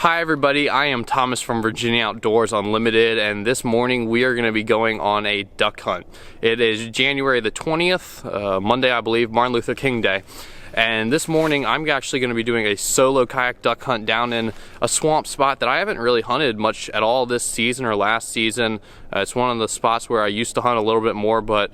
Hi everybody, I am Thomas from Virginia Outdoors Unlimited, and this morning we are going to be going on a duck hunt. It is January the 20th, Monday I believe, Martin Luther King Day. And this morning I'm actually going to be doing a solo kayak duck hunt down in a swamp spot that I haven't really hunted much at all this season or last season. It's one of the spots where I used to hunt a little bit more, but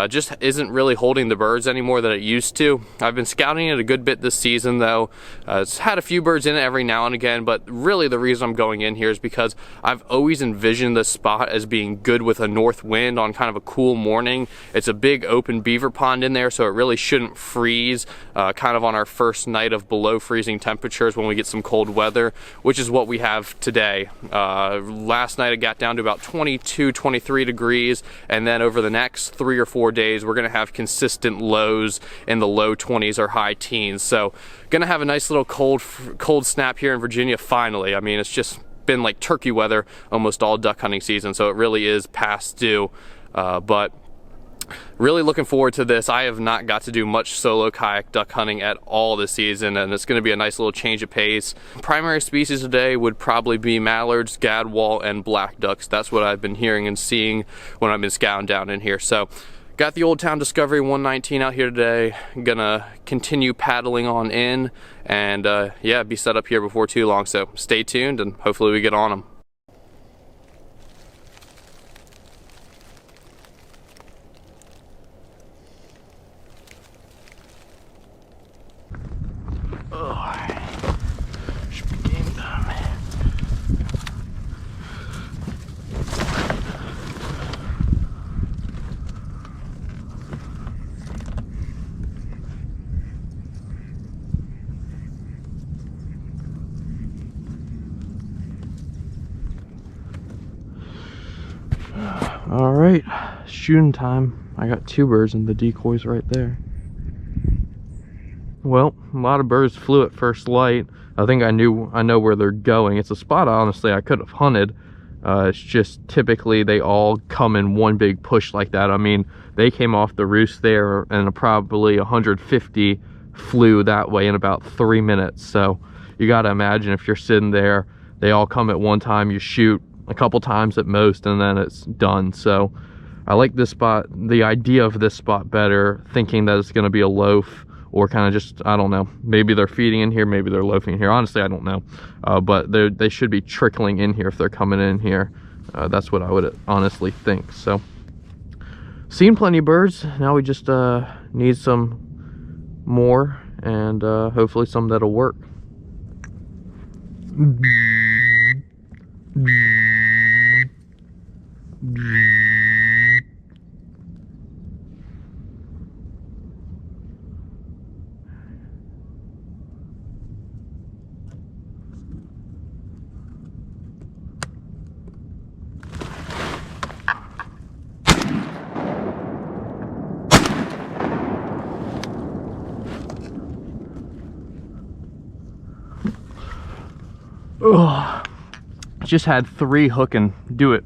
just isn't really holding the birds anymore that it used to. I've been scouting it a good bit this season though. It's had a few birds in it every now and again, but really the reason I'm going in here is because I've always envisioned this spot as being good with a north wind on kind of a cool morning. It's a big open beaver pond in there, so it really shouldn't freeze kind of on our first night of below freezing temperatures when we get some cold weather, which is what we have today. Last night it got down to about 22, 23 degrees, and then over the next 3 or 4 days we're going to have consistent lows in the low 20s or high teens. So gonna have a nice little cold snap here in Virginia finally. I mean, it's just been like turkey weather almost all duck hunting season, so it really is past due, but really looking forward to this. I have not got to do much solo kayak duck hunting at all this season, and it's going to be a nice little change of pace. Primary species today would probably be mallards, gadwall, and black ducks. That's what I've been hearing and seeing when I've been scouting down in here. So got the Old Town Discovery 119 out here today. Gonna continue paddling on in and yeah, be set up here before too long, so stay tuned and hopefully we get on them. Should be game time. All right, shooting time. I got 2 birds and the decoys right there. Well, a lot of birds flew at first light. I think I know where they're going. It's a spot honestly I could have hunted. It's just typically they all come in one big push like that. I mean, they came off the roost there and probably 150 flew that way in about 3 minutes. So you got to imagine if you're sitting there, they all come at one time, you shoot a couple times at most, and then it's done. So I like this spot, the idea of this spot better, thinking that it's going to be a loaf or kind of just, I don't know, maybe they're feeding in here, maybe they're loafing in here. Honestly, I don't know, but they should be trickling in here if they're coming in here. That's what I would honestly think. So seen plenty of birds. Now we just need some more, and hopefully some that'll work. Ugh. Just had 3 hook and do it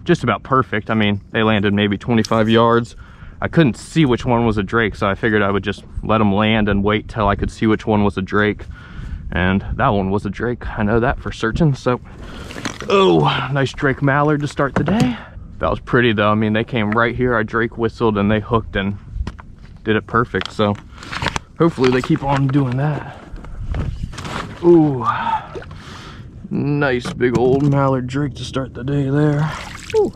just about perfect. I mean, they landed maybe 25 yards. I couldn't see which one was a drake, so I figured I would just let them land and wait till I could see which one was a drake. And that one was a drake. I know that for certain. So, oh, nice drake mallard to start the day. That was pretty though. I mean, they came right here. I drake whistled and they hooked and did it perfect. So hopefully they keep on doing that. Ooh. Nice big old mallard drake to start the day there. Ooh.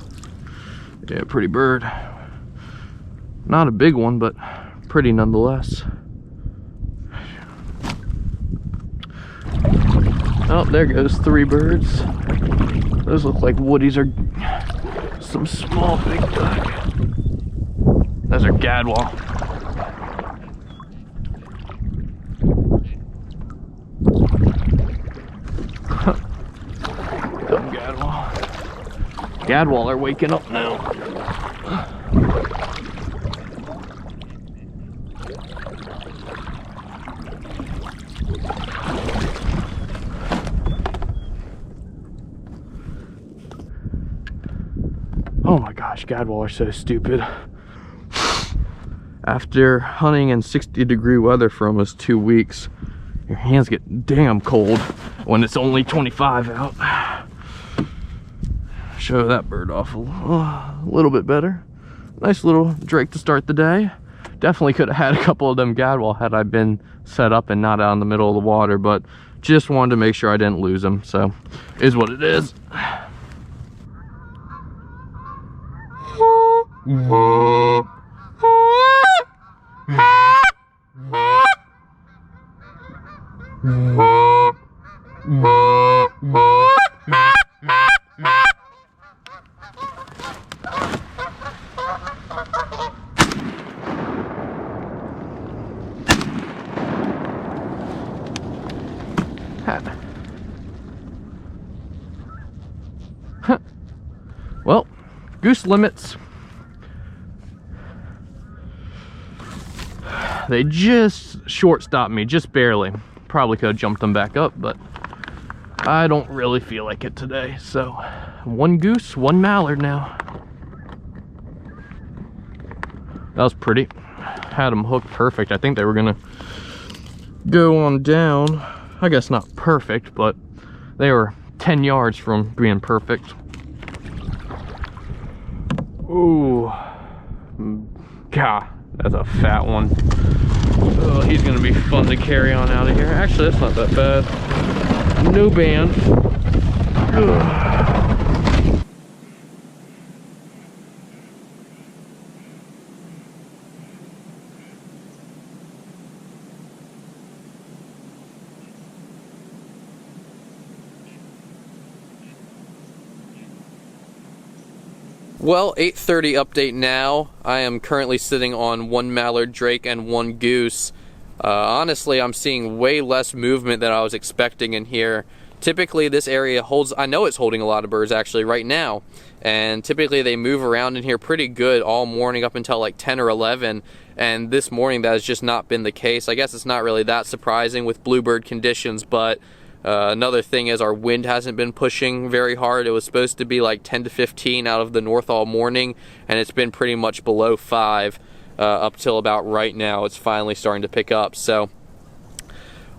Yeah, pretty bird. Not a big one, but pretty nonetheless. Oh, there goes 3 birds. Those look like woodies or some small big duck. Those are gadwall. Dumb gadwall. Gadwall are waking up now. Oh my gosh, gadwall are so stupid. After hunting in 60-degree weather for almost 2 weeks, Your hands get damn cold when it's only 25 out. Show that bird off a little bit better. Nice little drake to start the day. Definitely could have had a couple of them gadwall had I been set up and not out in the middle of the water, but just wanted to make sure I didn't lose them. So, is what it is. Well, goose limits. They just short-stopped me, just barely. Probably could have jumped them back up, but I don't really feel like it today. So, one goose, one mallard now. That was pretty. Had them hooked perfect. I think they were gonna go on down. I guess not perfect, but they were 10 yards from being perfect. Ooh, God, that's a fat one. Oh, he's gonna be fun to carry on out of here. Actually, that's not that bad. No band. Ugh. Well, 8:30 update now. I am currently sitting on one mallard drake and one goose. Honestly, I'm seeing way less movement than I was expecting in here. Typically, this area holds, I know it's holding a lot of birds actually right now, and typically they move around in here pretty good all morning up until like 10 or 11, and this morning that has just not been the case. I guess it's not really that surprising with bluebird conditions, but another thing is our wind hasn't been pushing very hard. It was supposed to be like 10 to 15 out of the north all morning, and it's been pretty much below 5 up till about right now. It's finally starting to pick up. So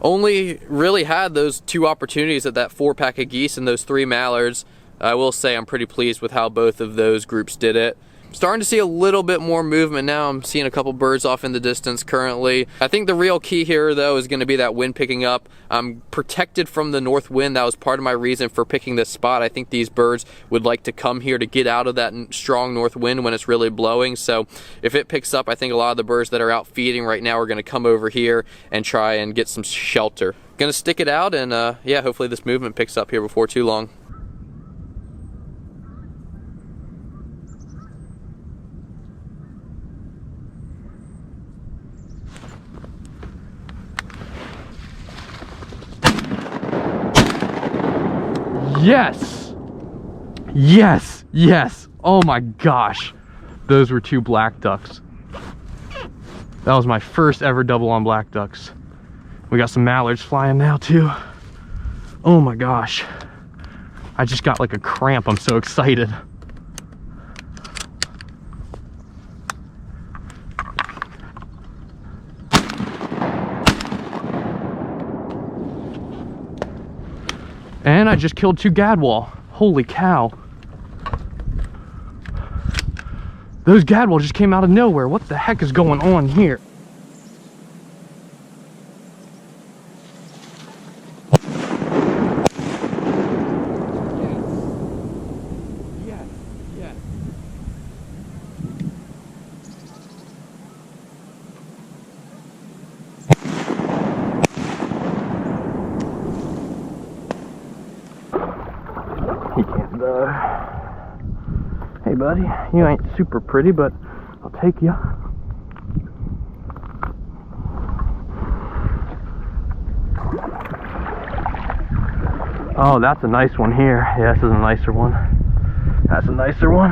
only really had those 2 opportunities at that 4-pack of geese and those 3 mallards. I will say I'm pretty pleased with how both of those groups did it. Starting to see a little bit more movement now. I'm seeing a couple birds off in the distance currently. I think the real key here though is going to be that wind picking up. I'm protected from the north wind. That was part of my reason for picking this spot. I think these birds would like to come here to get out of that strong north wind when it's really blowing. So if it picks up, I think a lot of the birds that are out feeding right now are going to come over here and try and get some shelter. Gonna stick it out, and yeah, hopefully this movement picks up here before too long. Yes! Yes! Yes! Oh my gosh! Those were 2 black ducks. That was my first ever double on black ducks. We got some mallards flying now too. Oh my gosh. I just got like a cramp. I'm so excited. And I just killed 2 gadwall. Holy cow. Those gadwall just came out of nowhere. What the heck is going on here? Yes, yes. He can't die. Hey buddy, you ain't super pretty, but I'll take you. Oh, that's a nice one here. Yeah, this is a nicer one. That's a nicer one.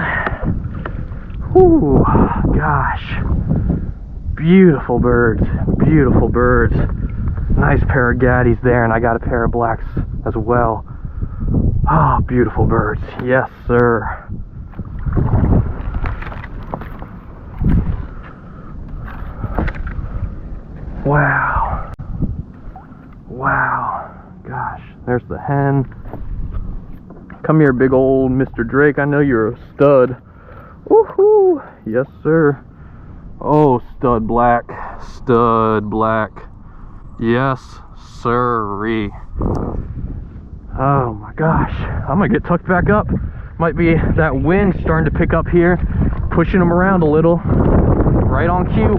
Whew, gosh. Beautiful birds, beautiful birds. Nice pair of gaddies there, and I got a pair of blacks as well. Oh, beautiful birds. Yes, sir. Wow. There's the hen. Come here, big old Mr. Drake. I know you're a stud. Woohoo! Yes, sir. Oh, stud black. Stud black. Yes, sirree. Oh my gosh. I'm gonna get tucked back up. Might be that wind starting to pick up here, pushing them around a little. Right on cue.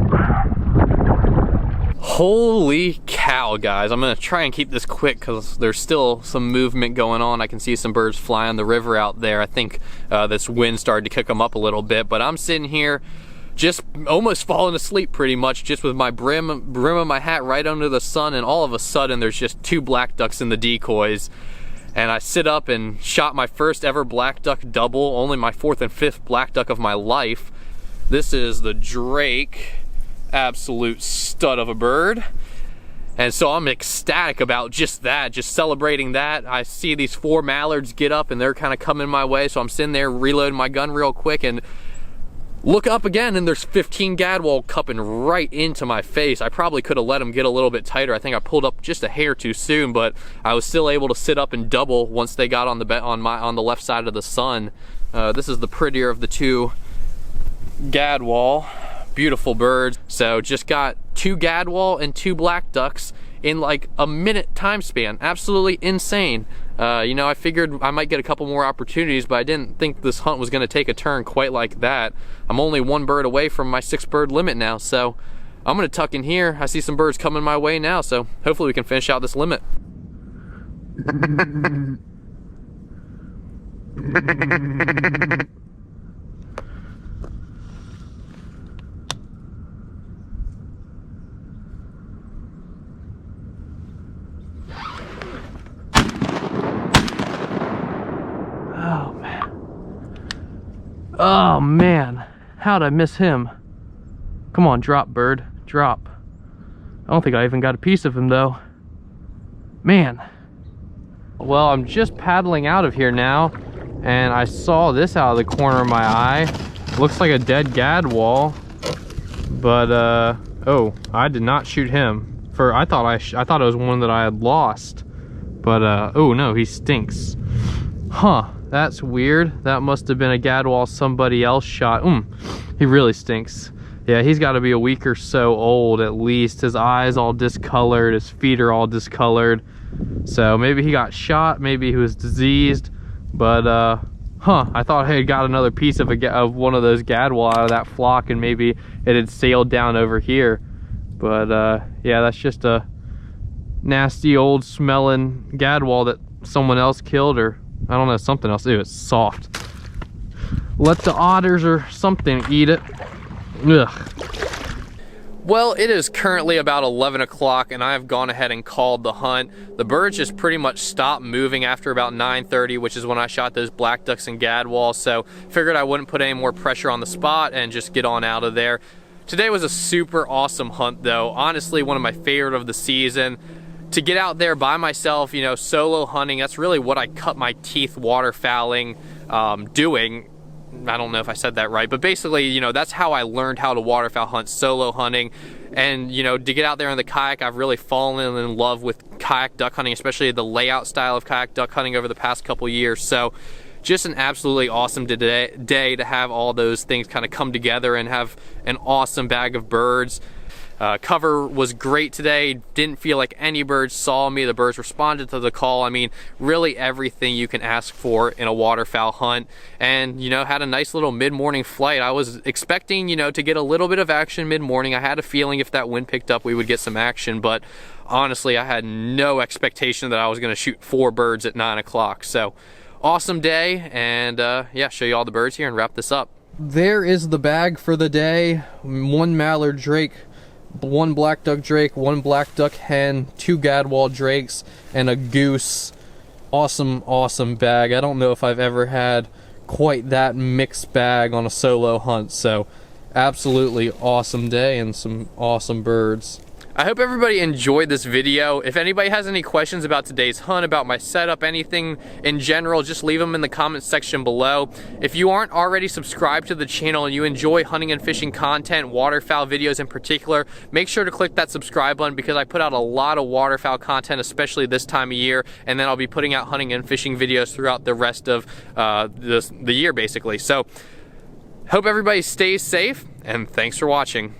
Holy cow, guys. I'm gonna try and keep this quick because there's still some movement going on. I can see some birds flying the river out there. I think this wind started to kick them up a little bit, but I'm sitting here just almost falling asleep pretty much, just with my brim of my hat right under the sun, and all of a sudden there's just 2 black ducks in the decoys. And I sit up and shot my first ever black duck double, only my 4th and 5th black duck of my life. This is the Drake, absolute stud of a bird. And so I'm ecstatic about just that, just celebrating that. I see these 4 mallards get up and they're kind of coming my way, so I'm sitting there reloading my gun real quick and look up again, and there's 15 gadwall cupping right into my face. I probably could have let them get a little bit tighter. I think I pulled up just a hair too soon, but I was still able to sit up and double once they got on the left side of the sun. This is the prettier of the 2 gadwall. Beautiful birds. So just got 2 gadwall and 2 black ducks in like a minute time span. Absolutely insane. You know, I figured I might get a couple more opportunities, but I didn't think this hunt was going to take a turn quite like that. I'm only 1 bird away from my 6 bird limit now, so I'm going to tuck in here. I see some birds coming my way now, so hopefully we can finish out this limit. Oh man, how'd I miss him? Come on, drop, bird, drop. I don't think I even got a piece of him though. Man. Well, I'm just paddling out of here now, and I saw this out of the corner of my eye. Looks like a dead gadwall, but oh, I did not shoot him. I thought it was one that I had lost, but oh no, he stinks. Huh. That's weird. That must have been a gadwall somebody else shot. He really stinks. Yeah, he's got to be a week or so old at least. His eyes all discolored, his feet are all discolored. So maybe he got shot, maybe he was diseased. But I thought I had got another piece of one of those gadwall out of that flock, and maybe it had sailed down over here. But yeah, that's just a nasty old smelling gadwall that someone else killed, or I don't know, something else. Ew, it's soft. Let the otters or something eat it. Ugh. Well, it is currently about 11 o'clock and I've gone ahead and called the hunt. The birds just pretty much stopped moving after about 9:30, which is when I shot those black ducks and gadwall, so figured I wouldn't put any more pressure on the spot and just get on out of there. Today was a super awesome hunt though. Honestly, one of my favorite of the season. To get out there by myself, you know, solo hunting, that's really what I cut my teeth waterfowling doing. I don't know if I said that right, but basically, you know, that's how I learned how to waterfowl hunt, solo hunting. And, you know, to get out there in the kayak, I've really fallen in love with kayak duck hunting, especially the layout style of kayak duck hunting over the past couple years. So just an absolutely awesome day to have all those things kind of come together and have an awesome bag of birds. Cover was great today. Didn't feel like any birds saw me. The birds responded to the call. I mean, really everything you can ask for in a waterfowl hunt. And, you know, had a nice little mid-morning flight. I was expecting, you know, to get a little bit of action mid-morning. I had a feeling if that wind picked up, we would get some action. But honestly, I had no expectation that I was going to shoot 4 birds at 9 o'clock. So, awesome day. And, yeah, show you all the birds here and wrap this up. There is the bag for the day. 1 mallard drake, 1 black duck drake, 1 black duck hen, 2 gadwall drakes, and a goose. Awesome, awesome bag. I don't know if I've ever had quite that mixed bag on a solo hunt, so absolutely awesome day and some awesome birds. I hope everybody enjoyed this video. If anybody has any questions about today's hunt, about my setup, anything in general, just leave them in the comments section below. If you aren't already subscribed to the channel and you enjoy hunting and fishing content, waterfowl videos in particular, make sure to click that subscribe button because I put out a lot of waterfowl content, especially this time of year, and then I'll be putting out hunting and fishing videos throughout the rest of the year basically. So hope everybody stays safe, and thanks for watching.